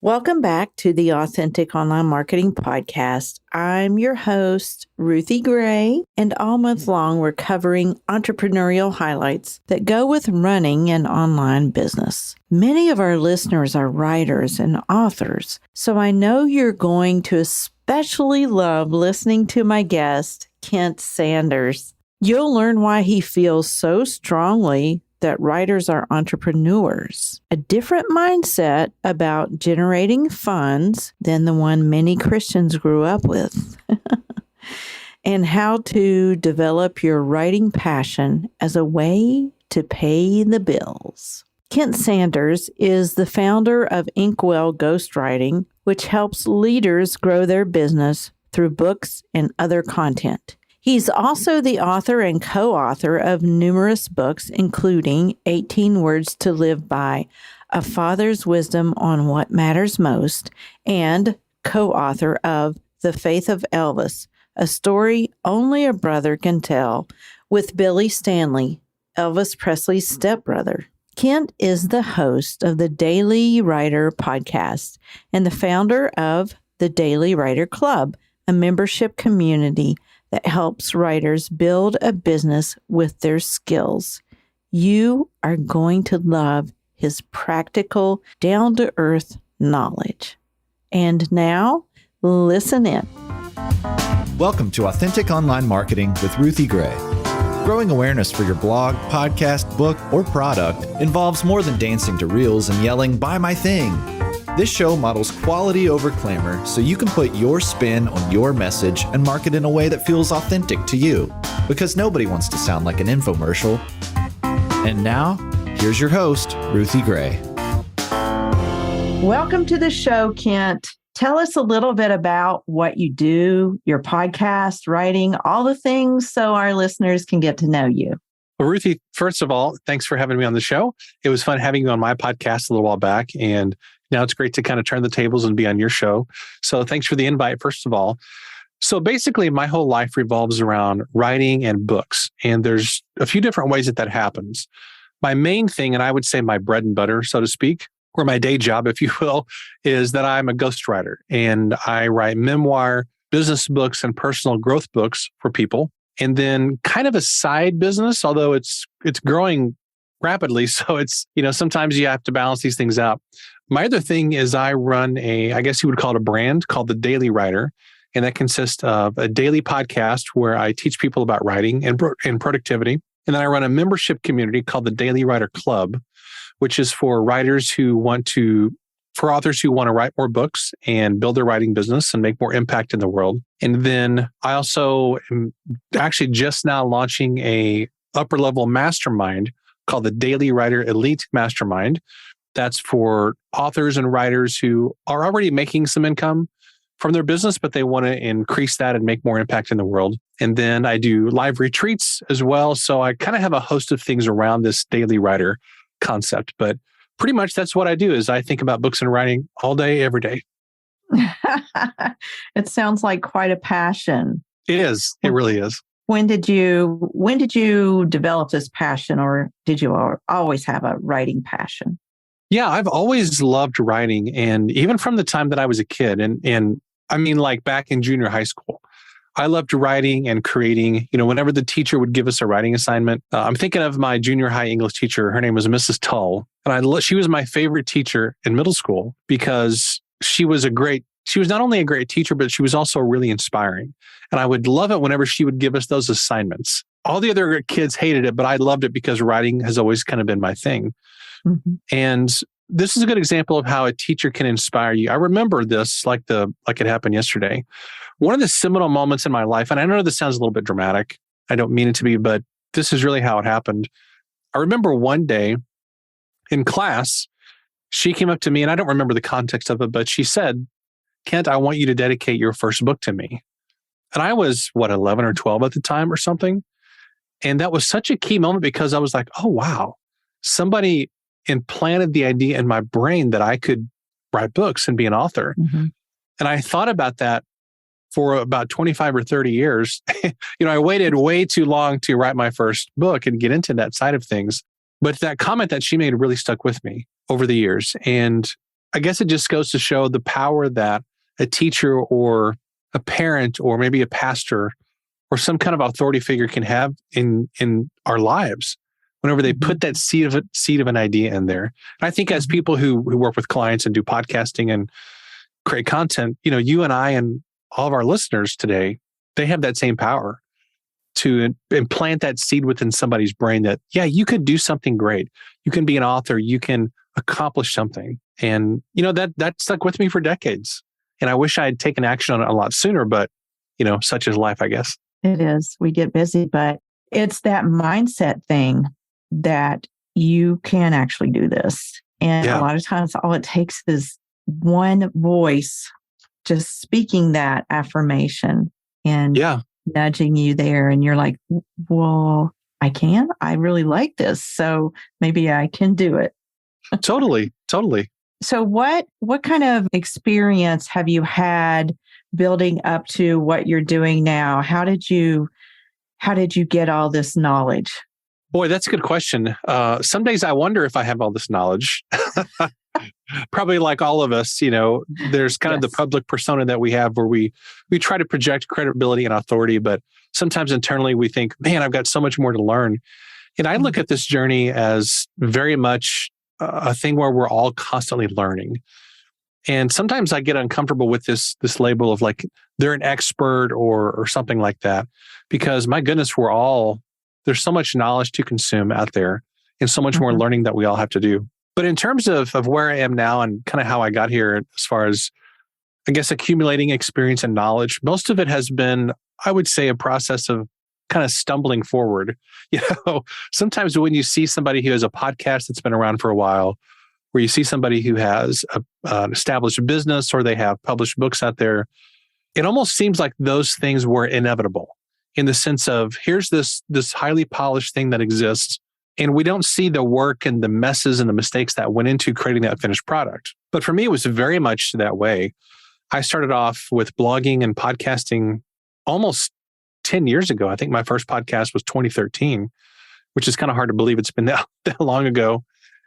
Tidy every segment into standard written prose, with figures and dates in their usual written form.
Welcome back to the Authentic Online Marketing Podcast. I'm your host, Ruthie Gray, and all month long we're covering entrepreneurial highlights that go with running an online business. Many of our listeners are writers and authors, so I know you're going to especially love listening to my guest, Kent Sanders. You'll learn why he feels so strongly that writers are entrepreneurs, a different mindset about generating funds than the one many Christians grew up with, and how to develop your writing passion as a way to pay the bills. Kent Sanders is the founder of Inkwell Ghostwriting, which helps leaders grow their business through books and other content. He's also the author and co-author of numerous books, including 18 Words to Live By, A Father's Wisdom on What Matters Most, and co-author of The Faith of Elvis, a story only a brother can tell, with Billy Stanley, Elvis Presley's stepbrother. Kent is the host of the Daily Writer podcast and the founder of the Daily Writer Club, a membership community that helps writers build a business with their skills. You are going to love his practical, down-to-earth knowledge. And now, listen in. Welcome to Authentic Online Marketing with Ruthie Gray. Growing awareness for your blog, podcast, book, or product involves more than dancing to reels and yelling, "Buy my thing." This show models quality over clamor so you can put your spin on your message and market in a way that feels authentic to you, because nobody wants to sound like an infomercial. And now, here's your host, Ruthie Gray. Welcome to the show, Kent. Tell us a little bit about what you do, your podcast, writing, all the things so our listeners can get to know you. Well, Ruthie, first of all, thanks for having me on the show. It was fun having you on my podcast a little while back, and now it's great to kind of turn the tables and be on your show. So thanks for the invite, first of all. So basically, my whole life revolves around writing and books, and there's a few different ways that happens. My main thing, and I would say my bread and butter, so to speak, or my day job, if you will, is that I'm a ghostwriter, and I write memoir, business books, and personal growth books for people. And then kind of a side business, although it's growing rapidly. So it's, sometimes you have to balance these things out. My other thing is I run I guess you would call it a brand called The Daily Writer. And that consists of a daily podcast where I teach people about writing and productivity. And then I run a membership community called the Daily Writer Club, which is for authors who want to write more books and build their writing business and make more impact in the world. And then I also am actually just now launching a upper level mastermind called the Daily Writer Elite Mastermind. That's for authors and writers who are already making some income from their business, but they want to increase that and make more impact in the world. And then I do live retreats as well. So I kind of have a host of things around this daily writer concept. But pretty much that's what I do is I think about books and writing all day, every day. It sounds like quite a passion. It is. It really is. When did you develop this passion, or did you always have a writing passion? Yeah, I've always loved writing, and even from the time that I was a kid, and I mean, like back in junior high school, I loved writing and creating. Whenever the teacher would give us a writing assignment, I'm thinking of my junior high English teacher. Her name was Mrs. Tull, and she was my favorite teacher in middle school because she was not only a great teacher, but she was also really inspiring. And I would love it whenever she would give us those assignments. All the other kids hated it, but I loved it because writing has always kind of been my thing. Mm-hmm. And this is a good example of how a teacher can inspire you. I remember this like it happened yesterday. One of the seminal moments in my life, and I know this sounds a little bit dramatic. I don't mean it to be, but this is really how it happened. I remember one day in class, she came up to me, and I don't remember the context of it, but she said, "Kent, I want you to dedicate your first book to me." And I was, 11 or 12 at the time or something. And that was such a key moment because I was like, oh, wow, somebody implanted the idea in my brain that I could write books and be an author. Mm-hmm. And I thought about that for about 25 or 30 years. I waited way too long to write my first book and get into that side of things. But that comment that she made really stuck with me over the years. And I guess it just goes to show the power that a teacher or a parent or maybe a pastor or some kind of authority figure can have in our lives whenever they put that seed of an idea in there. And I think as people who work with clients and do podcasting and create content, you and I and all of our listeners today, they have that same power to implant that seed within somebody's brain that, yeah, you could do something great. You can be an author. You can accomplish something. And, that stuck with me for decades. And I wish I had taken action on it a lot sooner, but, such is life, I guess. It is. We get busy, but it's that mindset thing that you can actually do this. And a lot of times all it takes is one voice just speaking that affirmation and nudging you there. And you're like, well, I can. I really like this. So maybe I can do it. Totally. So what kind of experience have you had building up to what you're doing now? How did you get all this knowledge? Boy, that's a good question. Some days I wonder if I have all this knowledge. Probably like all of us, there's kind of the public persona that we have where we try to project credibility and authority, but sometimes internally we think, man, I've got so much more to learn. And I look at this journey as very much a thing where we're all constantly learning. And sometimes I get uncomfortable with this label of like, they're an expert or something like that, because my goodness, there's so much knowledge to consume out there and so much more learning that we all have to do. But in terms of where I am now and kind of how I got here, as far as, I guess, accumulating experience and knowledge, most of it has been, I would say, a process of kind of stumbling forward. Sometimes when you see somebody who has a podcast that's been around for a while, where you see somebody who has an established business or they have published books out there, it almost seems like those things were inevitable in the sense of, here's this highly polished thing that exists, and we don't see the work and the messes and the mistakes that went into creating that finished product. But for me, it was very much that way. I started off with blogging and podcasting almost 10 years ago. I think my first podcast was 2013, which is kind of hard to believe it's been that long ago.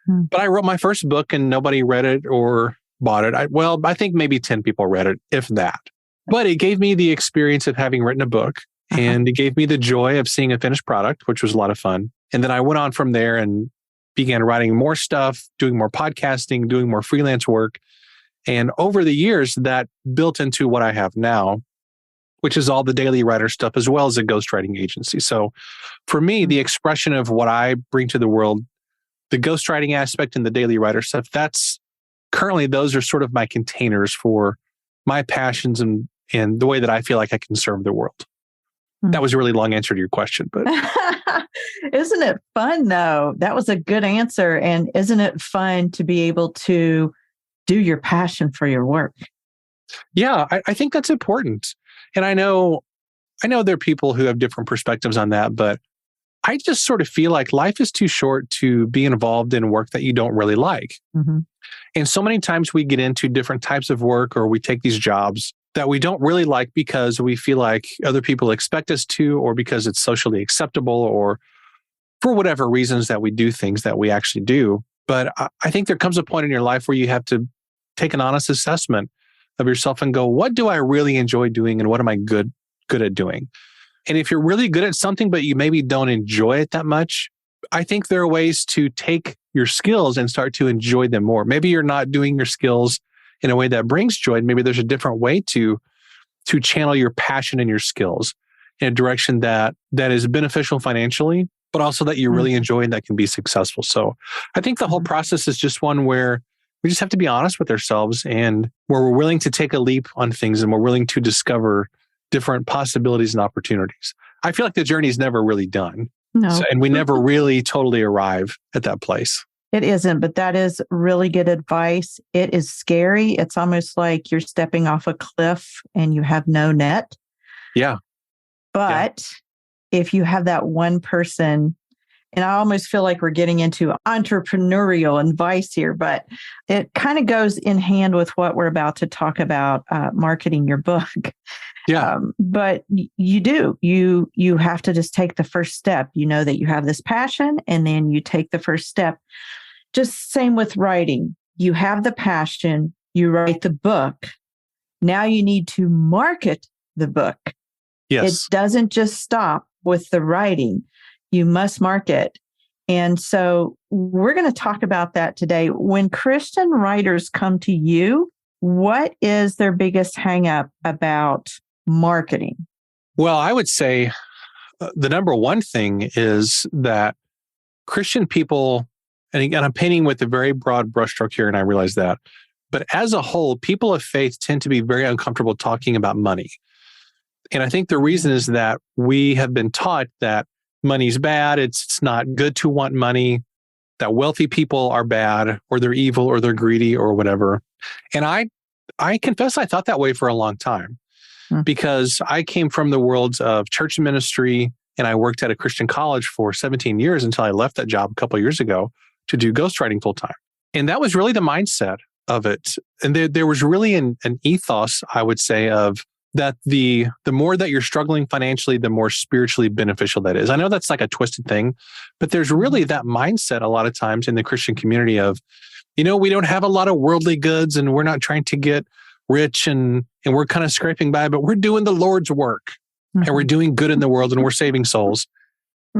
But I wrote my first book and nobody read it or bought it. I think maybe 10 people read it, if that. But it gave me the experience of having written a book, and it gave me the joy of seeing a finished product, which was a lot of fun. And then I went on from there and began writing more stuff, doing more podcasting, doing more freelance work. And over the years, that built into what I have now, which is all the daily writer stuff, as well as a ghostwriting agency. So for me, the expression of what I bring to the world, the ghostwriting aspect and the daily writer stuff, those are sort of my containers for my passions and the way that I feel like I can serve the world. That was a really long answer to your question, but isn't it fun though? That was a good answer. And isn't it fun to be able to do your passion for your work? Yeah, I think that's important. And I know there are people who have different perspectives on that, but I just sort of feel like life is too short to be involved in work that you don't really like. And so many times we get into different types of work, or we take these jobs that we don't really like because we feel like other people expect us to, or because it's socially acceptable, or for whatever reasons that we do things that we actually do. But I think there comes a point in your life where you have to take an honest assessment of yourself and go, what do I really enjoy doing, and what am I good at doing? And if you're really good at something, but you maybe don't enjoy it that much, I think there are ways to take your skills and start to enjoy them more. Maybe you're not doing your skills in a way that brings joy. Maybe there's a different way to channel your passion and your skills in a direction that is beneficial financially, but also that you really enjoy and that can be successful. So I think the whole process is just one where we just have to be honest with ourselves, and where we're willing to take a leap on things and we're willing to discover different possibilities and opportunities. I feel like the journey is never really done. No. And we never really totally arrive at that place. It isn't, but that is really good advice. It is scary. It's almost like you're stepping off a cliff and you have no net. Yeah. But if you have that one person, and I almost feel like we're getting into entrepreneurial advice here, but it kind of goes in hand with what we're about to talk about, marketing your book. Yeah. But you have to just take the first step. You know that you have this passion, and then you take the first step. Just same with writing. you have the passion, you write the book. Now you need to market the book. Yes. It doesn't just stop with the writing. You must market. And so we're going to talk about that today. When Christian writers come to you, what is their biggest hang up about marketing? Well, I would say the number one thing is that Christian people, and again, I'm painting with a very broad brushstroke here, and I realize that, but as a whole, people of faith tend to be very uncomfortable talking about money. And I think the reason is that we have been taught that money's bad, it's not good to want money, that wealthy people are bad, or they're evil, or they're greedy, or whatever. And I confess I thought that way for a long time because I came from the worlds of church ministry, and I worked at a Christian college for 17 years until I left that job a couple of years ago to do ghostwriting full time. And that was really the mindset of it. And there was really an ethos, I would say, of that the more that you're struggling financially, the more spiritually beneficial that is. I know that's like a twisted thing, but there's really that mindset a lot of times in the Christian community of, we don't have a lot of worldly goods and we're not trying to get rich and we're kind of scraping by, but we're doing the Lord's work and we're doing good in the world and we're saving souls.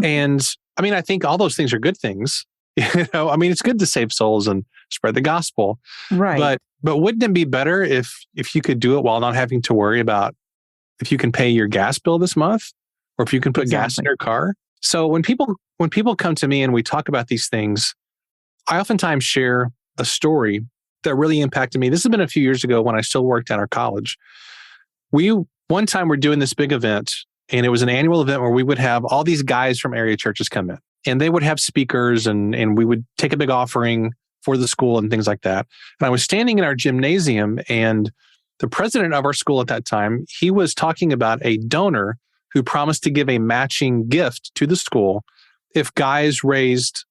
And I mean, I think all those things are good things. It's good to save souls and spread the gospel. Right. But wouldn't it be better if you could do it while not having to worry about if you can pay your gas bill this month or if you can put gas in your car? So when people come to me and we talk about these things, I oftentimes share a story that really impacted me. This has been a few years ago when I still worked at our college. One time we're doing this big event, and it was an annual event where we would have all these guys from area churches come in, and they would have speakers and we would take a big offering for the school and things like that. And I was standing in our gymnasium, and the president of our school at that time, he was talking about a donor who promised to give a matching gift to the school if guys raised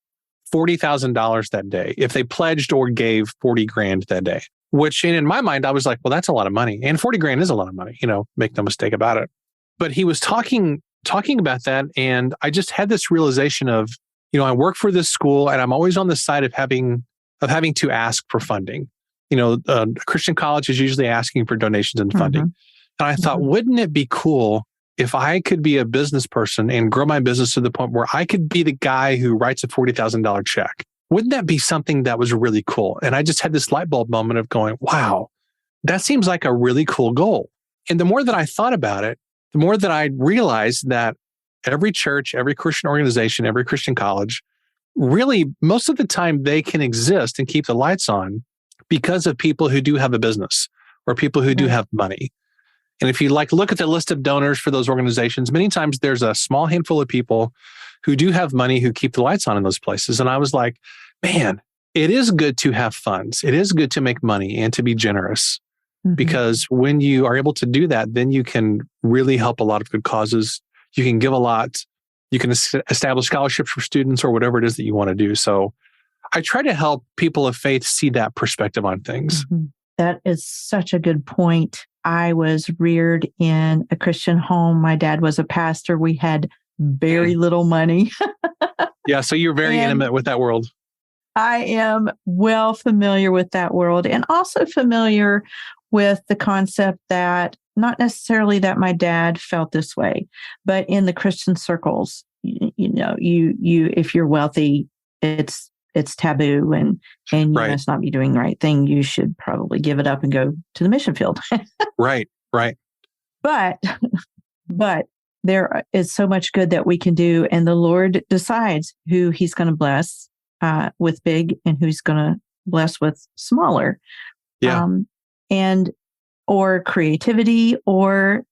$40,000 that day, if they pledged or gave 40 grand that day, which in my mind, I was like, well, that's a lot of money. And 40 grand is a lot of money, make no mistake about it. But he was talking about that. And I just had this realization of, I work for this school and I'm always on the side of having to ask for funding. A Christian college is usually asking for donations and funding. And I thought, wouldn't it be cool if I could be a business person and grow my business to the point where I could be the guy who writes a $40,000 check? Wouldn't that be something that was really cool? And I just had this light bulb moment of going, wow, that seems like a really cool goal. And the more that I thought about it, the more that I realized that every church, every Christian organization, every Christian college, really, most of the time they can exist and keep the lights on because of people who do have a business or people who do have money. And if you look at the list of donors for those organizations, many times there's a small handful of people who do have money who keep the lights on in those places. And I was like, man, it is good to have funds. It is good to make money and to be generous because when you are able to do that, then you can really help a lot of good causes. You can give a lot. You can establish scholarships for students or whatever it is that you want to do. So I try to help people of faith see that perspective on things. That is such a good point. I was reared in a Christian home. My dad was a pastor. We had very little money. Yeah, so you're very intimate with that world. I am well familiar with that world and also familiar with the concept that not necessarily that my dad felt this way, but in the Christian circles, you if you're wealthy, it's taboo and you must not be doing the right thing. You should probably give it up and go to the mission field. Right. But there is so much good that we can do, and the Lord decides who He's going to bless with big and who's going to bless with smaller. Yeah. Or creativity or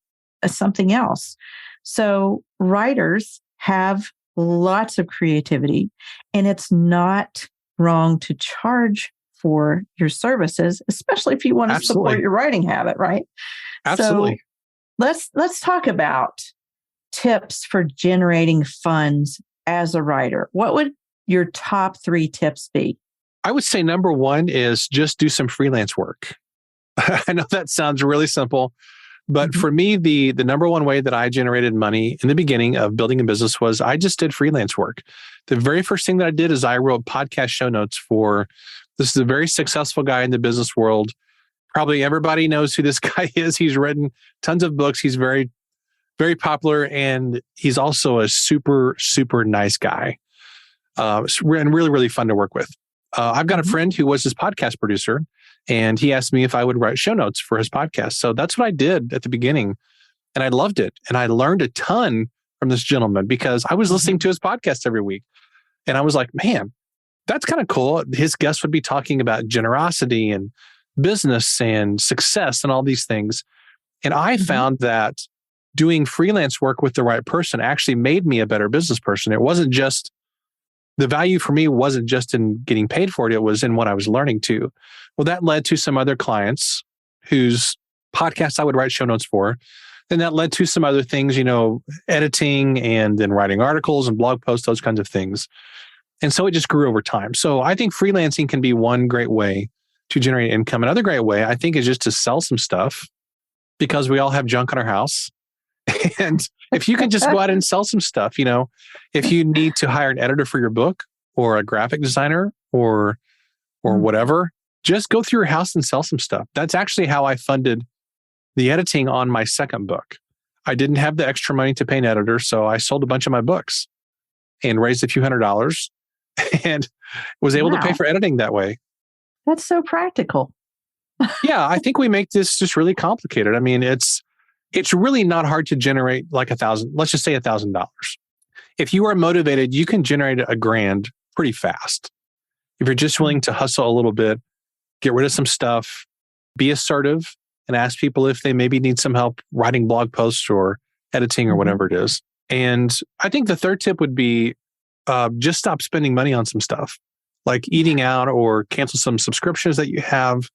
something else. So writers have lots of creativity, and it's not wrong to charge for your services, especially if you want to support your writing habit, right? Absolutely. So let's talk about tips for generating funds as a writer. What would your top 3 tips be? I would say number 1 is just do some freelance work. I know that sounds really simple, but for me, the number 1 way that I generated money in the beginning of building a business was I just did freelance work. The very first thing that I did is I wrote podcast show notes for This is a very successful guy in the business world. Probably everybody knows who this guy is. He's written tons of books. He's very, very popular. And he's also a super, super nice guy. And really, really fun to work with. I've got a friend who was his podcast producer, and he asked me if I would write show notes for his podcast. So that's what I did at the beginning. And I loved it. And I learned a ton from this gentleman because I was listening to his podcast every week. And I was like, man, that's kind of cool. His guests would be talking about generosity and business and success and all these things. And I found that doing freelance work with the right person actually made me a better business person. It wasn't just, the value for me wasn't just in getting paid for it. It was in what I was learning too. Well, that led to some other clients whose podcasts I would write show notes for. And that led to some other things, editing and then writing articles and blog posts, those kinds of things. And so it just grew over time. So I think freelancing can be one great way to generate income. Another great way, I think, is just to sell some stuff because we all have junk in our house. And if you can just go out and sell some stuff, if you need to hire an editor for your book or a graphic designer or whatever, just go through your house and sell some stuff. That's actually how I funded the editing on my second book. I didn't have the extra money to pay an editor, so I sold a bunch of my books and raised a few $100s and was able to pay for editing that way. That's so practical. Yeah, I think we make this just really complicated. I mean, it's really not hard to generate like let's just say $1,000. If you are motivated, you can generate $1,000 pretty fast. If you're just willing to hustle a little bit, get rid of some stuff, be assertive, and ask people if they maybe need some help writing blog posts or editing or whatever it is. And I think the third tip would be just stop spending money on some stuff, like eating out or cancel some subscriptions that you have,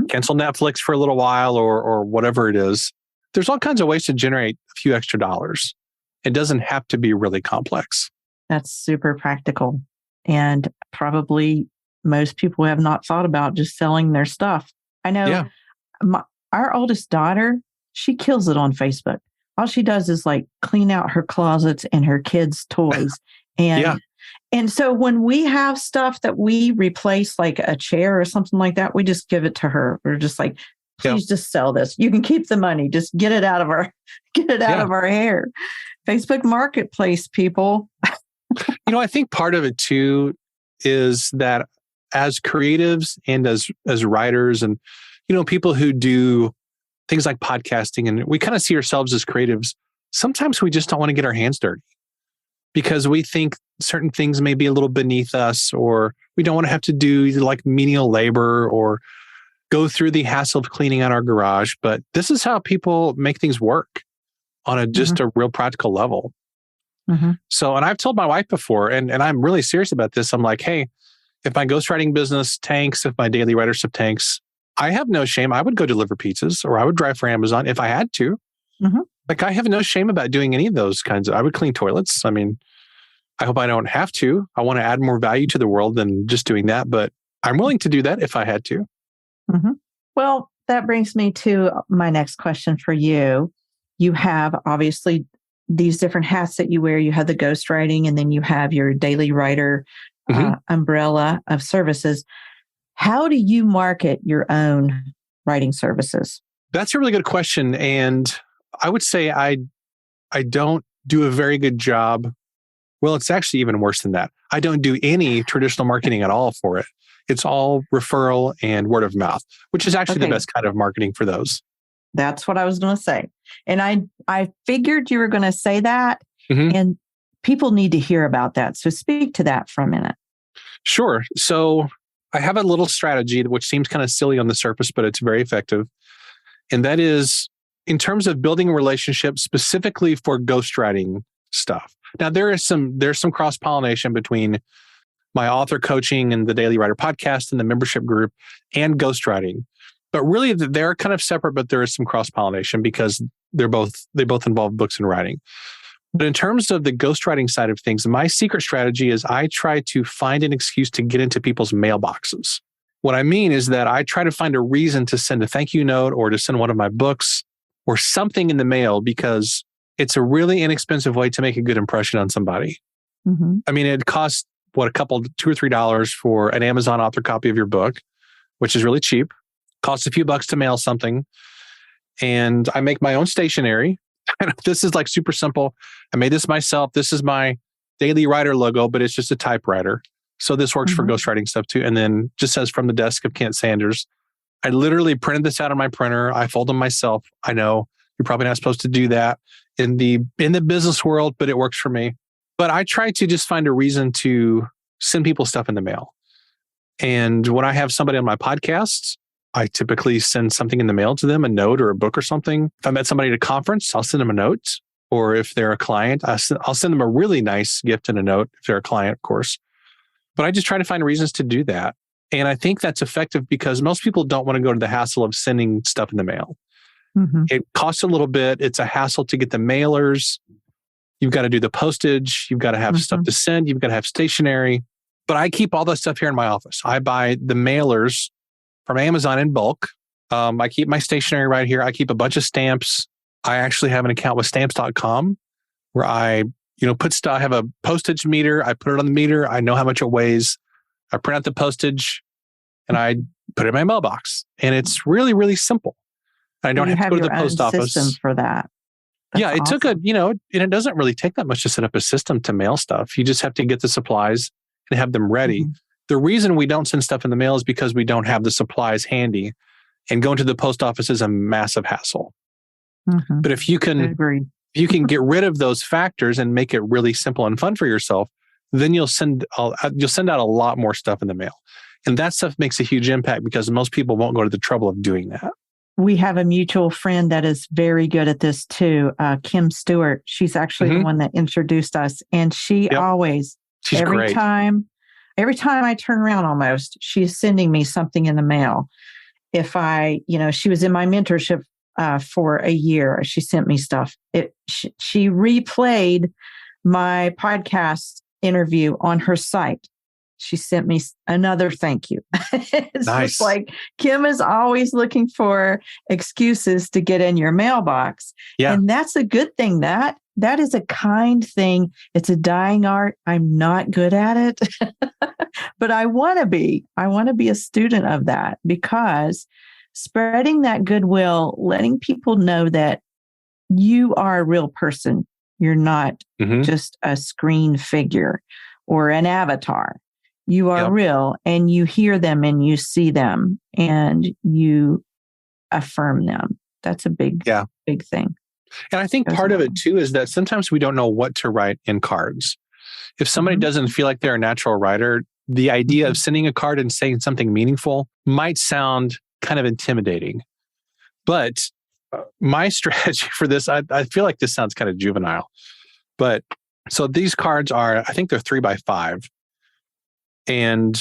cancel Netflix for a little while or whatever it is. There's all kinds of ways to generate a few extra dollars. It doesn't have to be really complex. That's super practical. And probably most people have not thought about just selling their stuff. I know our oldest daughter, she kills it on Facebook. All she does is like clean out her closets and her kids' toys. And so when we have stuff that we replace, like a chair or something like that, we just give it to her. We're just like, please just sell this. You can keep the money. Just get it out of our hair. Facebook Marketplace, people. I think part of it too is that as creatives and as writers and people who do things like podcasting, and we kind of see ourselves as creatives, sometimes we just don't want to get our hands dirty because we think certain things may be a little beneath us, or we don't want to have to do like menial labor or go through the hassle of cleaning out our garage. But this is how people make things work on a real practical level. So, and I've told my wife before, and I'm really serious about this. I'm like, hey, if my ghostwriting business tanks, if my daily writer stuff tanks, I have no shame. I would go deliver pizzas or I would drive for Amazon if I had to. Like, I have no shame about doing any of those I would clean toilets. I mean, I hope I don't have to. I want to add more value to the world than just doing that, but I'm willing to do that if I had to. Well, that brings me to my next question for you. You have obviously these different hats that you wear. You have the ghostwriting, and then you have your daily writer umbrella of services. How do you market your own writing services? That's a really good question. And I would say I don't do a very good job. Well, it's actually even worse than that. I don't do any traditional marketing at all for it. It's all referral and word of mouth, which is actually the best kind of marketing for those. That's what I was going to say. And I figured you were going to say that, and people need to hear about that. So speak to that for a minute. Sure. So I have a little strategy, which seems kind of silly on the surface, but it's very effective. And that is in terms of building a relationship specifically for ghostwriting stuff. Now, there's some cross-pollination between my author coaching and the Daily Writer podcast and the membership group and ghostwriting. But really, they're kind of separate, but there is some cross-pollination because they both involve books and writing. But in terms of the ghostwriting side of things, my secret strategy is I try to find an excuse to get into people's mailboxes. What I mean is that I try to find a reason to send a thank you note or to send one of my books or something in the mail because it's a really inexpensive way to make a good impression on somebody. I mean, it costs, a couple, $2 or $3 for an Amazon author copy of your book, which is really cheap. Costs a few bucks to mail something. And I make my own stationery. This is like super simple. I made this myself. This is my Daily Writer logo, but it's just a typewriter. So this works for ghostwriting stuff too. And then just says from the desk of Kent Sanders. I literally printed this out on my printer. I fold them myself. I know you're probably not supposed to do that in the business world, but it works for me. But I try to just find a reason to send people stuff in the mail. And when I have somebody on my podcast, I typically send something in the mail to them, a note or a book or something. If I met somebody at a conference, I'll send them a note. Or if they're a client, I'll send them a really nice gift and a note if they're a client, of course. But I just try to find reasons to do that. And I think that's effective because most people don't want to go to the hassle of sending stuff in the mail. It costs a little bit. It's a hassle to get the mailers. You've got to do the postage. You've got to have stuff to send. You've got to have stationery. But I keep all that stuff here in my office. I buy the mailers from Amazon in bulk. I keep my stationery right here. I keep a bunch of stamps. I actually have an account with stamps.com where I put stuff. I have a postage meter. I put it on the meter. I know how much it weighs. I print out the postage and I put it in my mailbox. And it's really, really simple. I don't have to go to the post office. System for that. That's it took and it doesn't really take that much to set up a system to mail stuff. You just have to get the supplies and have them ready. The reason we don't send stuff in the mail is because we don't have the supplies handy, and going to the post office is a massive hassle. But if you can get rid of those factors and make it really simple and fun for yourself, then you'll send out a lot more stuff in the mail. And that stuff makes a huge impact because most people won't go to the trouble of doing that. We have a mutual friend that is very good at this too, Kim Stewart. She's actually the one that introduced us. And she always, every time I turn around almost, she's sending me something in the mail. If she was in my mentorship for a year, she sent me stuff. She replayed my podcast interview on her site. She sent me another thank you. It's just like Kim is always looking for excuses to get in your mailbox. Yeah. And that's a good thing. That is a kind thing. It's a dying art. I'm not good at it, but I want to be. I want to be a student of that because spreading that goodwill, letting people know that you are a real person. You're not just a screen figure or an avatar. You are real, and you hear them and you see them and you affirm them. That's a big thing. And I think part of it too is that sometimes we don't know what to write in cards. If somebody doesn't feel like they're a natural writer, the idea of sending a card and saying something meaningful might sound kind of intimidating. But my strategy for this, I feel like this sounds kind of juvenile. But so these cards are, I think they're 3x5. And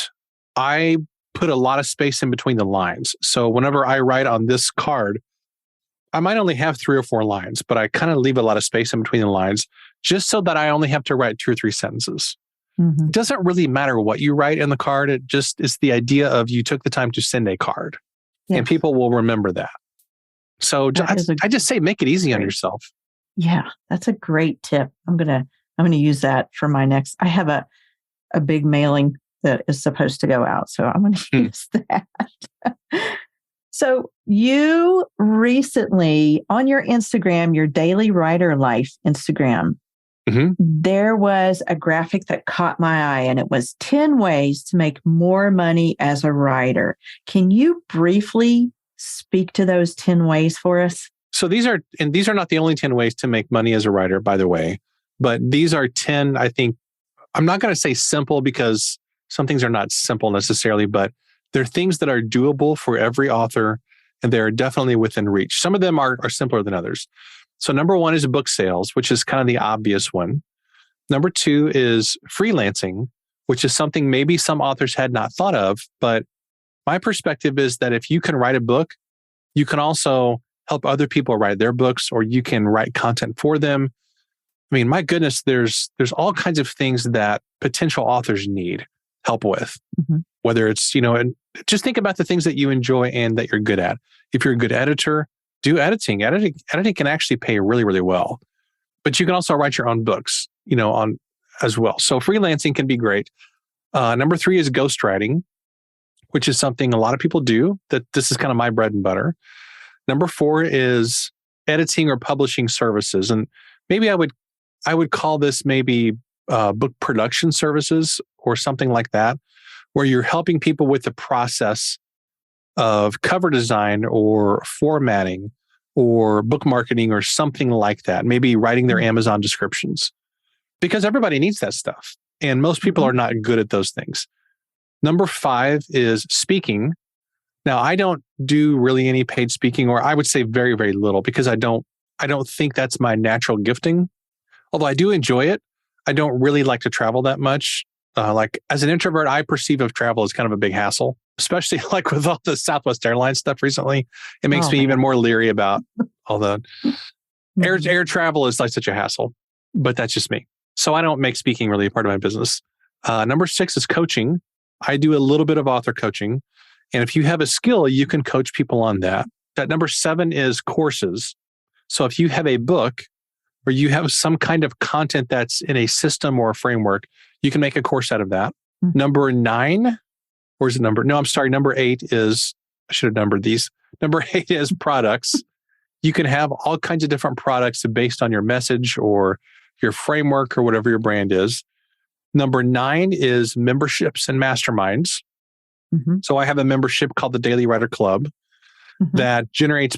I put a lot of space in between the lines. So whenever I write on this card, I might only have 3 or 4 lines, but I kind of leave a lot of space in between the lines just so that I only have to write 2 or 3 sentences. It doesn't really matter what you write in the card. It just is the idea of you took the time to send a card and people will remember that. So I just say, make it easy on yourself. Yeah, that's a great tip. I'm going to use that for my next, I have a big mailing that is supposed to go out. So I'm going to use that. So you recently on your Instagram, your Daily Writer Life Instagram, there was a graphic that caught my eye and it was 10 ways to make more money as a writer. Can you briefly speak to those 10 ways for us? So these are not the only 10 ways to make money as a writer, by the way, but these are 10, I think, I'm not going to say simple because some things are not simple necessarily, but they're things that are doable for every author and they're definitely within reach. Some of them are simpler than others. So number 1 is book sales, which is kind of the obvious one. Number 2 is freelancing, which is something maybe some authors had not thought of, but my perspective is that if you can write a book, you can also help other people write their books, or you can write content for them. I mean, my goodness, there's all kinds of things that potential authors need help with, whether it's, and just think about the things that you enjoy and that you're good at. If you're a good editor, do editing. Editing can actually pay really, really well, but you can also write your own books, on as well. So freelancing can be great. Number 3 is ghostwriting, which is something a lot of people do. That this is kind of my bread and butter. Number 4 is editing or publishing services, and maybe I would call this maybe book production services or something like that, where you're helping people with the process of cover design or formatting or book marketing or something like that. Maybe writing their Amazon descriptions, because everybody needs that stuff, and most people are not good at those things. Number 5 is speaking. Now, I don't do really any paid speaking, or I would say very, very little, because I don't think that's my natural gifting. Although I do enjoy it, I don't really like to travel that much. Like as an introvert, I perceive of travel as kind of a big hassle, especially like with all the Southwest Airlines stuff recently. It makes me even more leery about all the air travel is like such a hassle, but that's just me. So I don't make speaking really a part of my business. Number 6 is coaching. I do a little bit of author coaching. And if you have a skill, you can coach people on that. That number 7 is courses. So if you have a book or you have some kind of content that's in a system or a framework, you can make a course out of that. Number 9, or is it number? No, I'm sorry. Number 8 is, I should have numbered these. Number 8 is products. You can have all kinds of different products based on your message or your framework or whatever your brand is. Number 9 is memberships and masterminds. So I have a membership called the Daily Writer Club that generates,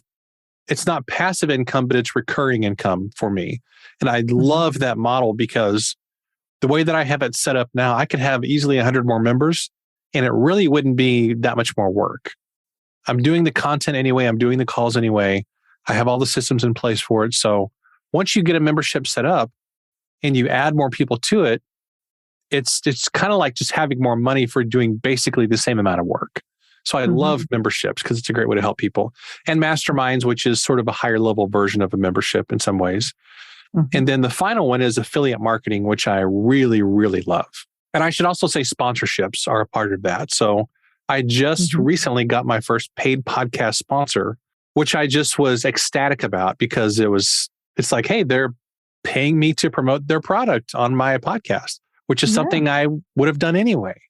it's not passive income, but it's recurring income for me. And I love that model, because the way that I have it set up now, I could have easily 100 more members, and it really wouldn't be that much more work. I'm doing the content anyway. I'm doing the calls anyway. I have all the systems in place for it. So once you get a membership set up and you add more people to it, it's kind of like just having more money for doing basically the same amount of work. So I love memberships because it's a great way to help people. And masterminds, which is sort of a higher level version of a membership in some ways. And then the final one is affiliate marketing, which I really, really love. And I should also say sponsorships are a part of that. So I just recently got my first paid podcast sponsor, which I just was ecstatic about, because it's like, hey, they're paying me to promote their product on my podcast, which is something I would have done anyway.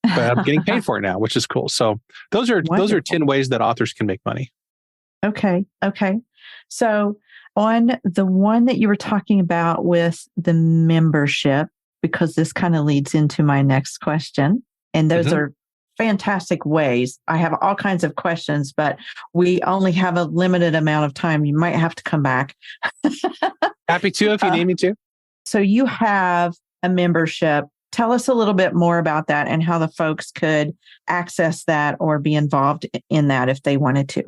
But I'm getting paid for it now, which is cool. So those are 10 ways that authors can make money. Okay. So on the one that you were talking about with the membership, because this kind of leads into my next question, and those are fantastic ways. I have all kinds of questions, but we only have a limited amount of time. You might have to come back. Happy to if you need me to. So you have a membership. Tell us a little bit more about that and how the folks could access that or be involved in that if they wanted to.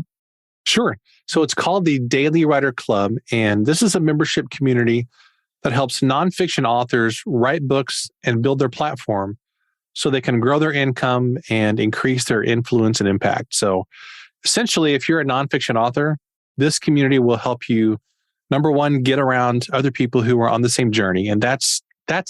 Sure. So it's called the Daily Writer Club, and this is a membership community that helps nonfiction authors write books and build their platform so they can grow their income and increase their influence and impact. So essentially, if you're a nonfiction author, this community will help you, number one, get around other people who are on the same journey. And that's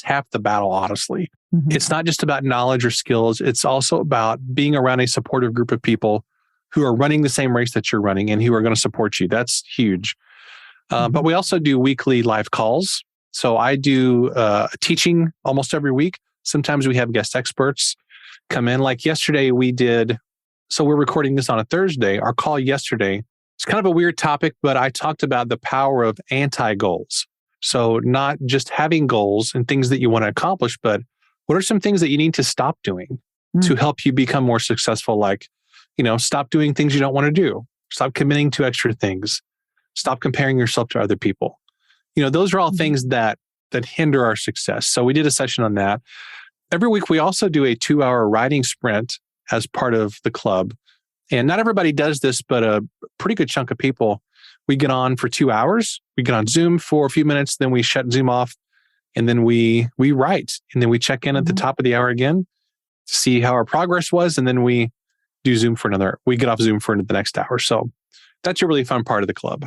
half the battle, honestly. It's not just about knowledge or skills. It's also about being around a supportive group of people who are running the same race that you're running and who are going to support you. That's huge. But we also do weekly live calls. So I do teaching almost every week. Sometimes we have guest experts come in. Like yesterday we did, so we're recording this on a Thursday. Our call yesterday, it's kind of a weird topic, but I talked about the power of anti-goals. So not just having goals and things that you want to accomplish, but what are some things that you need to stop doing to help you become more successful? Like, stop doing things you don't want to do. Stop committing to extra things. Stop comparing yourself to other people. Those are all things that hinder our success. So we did a session on that. Every week, we also do a 2-hour writing sprint as part of the club. And not everybody does this, but a pretty good chunk of people. We get on for 2 hours. We get on Zoom for a few minutes, then we shut Zoom off, and then we write. And then we check in at the top of the hour again to see how our progress was. And then we do Zoom we get off Zoom for the next hour. So that's a really fun part of the club.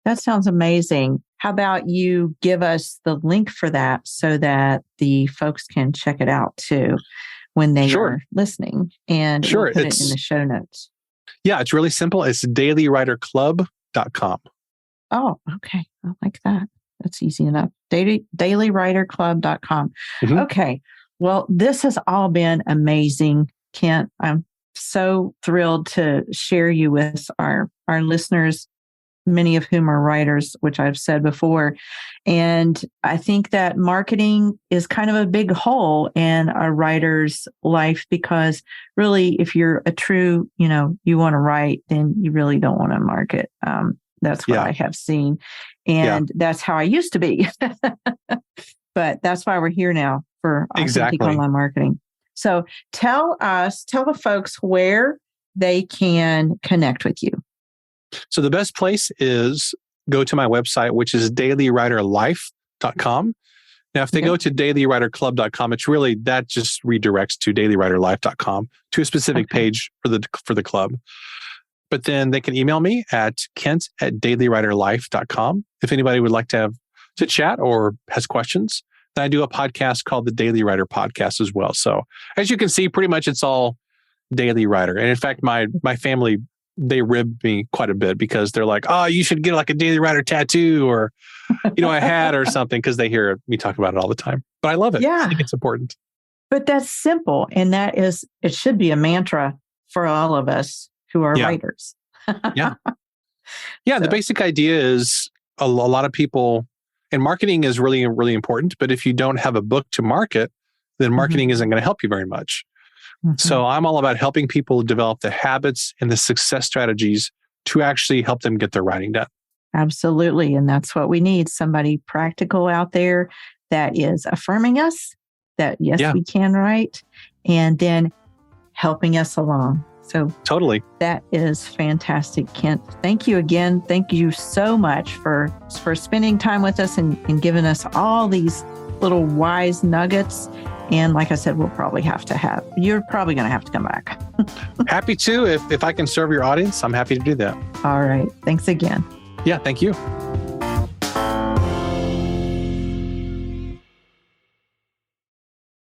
That sounds amazing. How about you give us the link for that so that the folks can check it out too when they are listening, and we'll put it in the show notes. Yeah, it's really simple. It's dailywriterclub.com. Oh, okay. I like that. That's easy enough. Dailywriterclub.com. Okay. Well, this has all been amazing, Kent. I'm so thrilled to share you with our listeners, many of whom are writers, which I've said before. And I think that marketing is kind of a big hole in a writer's life, because really, if you're a true, you want to write, then you really don't want to market. That's what I have seen. And that's how I used to be. But that's why we're here now for Authentic Online Marketing. So tell the folks where they can connect with you. So the best place is go to my website, which is dailywriterlife.com. Now, if they go to dailywriterclub.com, it's really, that just redirects to dailywriterlife.com, to a specific page for the club. But then they can email me at kent@dailywriterlife.com if anybody would like to chat or has questions. Then I do a podcast called the Daily Writer Podcast as well. So as you can see, pretty much it's all Daily Writer. And in fact, my family, they rib me quite a bit because they're like, oh, you should get like a Daily Writer tattoo or, a hat or something, because they hear me talk about it all the time. But I love it. Yeah. I think it's important. But that's simple. And it should be a mantra for all of us who are writers. Yeah. The basic idea is a lot of people, and marketing is really, really important. But if you don't have a book to market, then marketing isn't going to help you very much. So I'm all about helping people develop the habits and the success strategies to actually help them get their writing done. Absolutely. And that's what we need. Somebody practical out there that is affirming us that, yes, we can write, and then helping us along. So totally. That is fantastic, Kent. Thank you again. Thank you so much for spending time with us and giving us all these little wise nuggets. And like I said, you're probably going to have to come back. Happy to. If I can serve your audience, I'm happy to do that. All right. Thanks again. Yeah, thank you.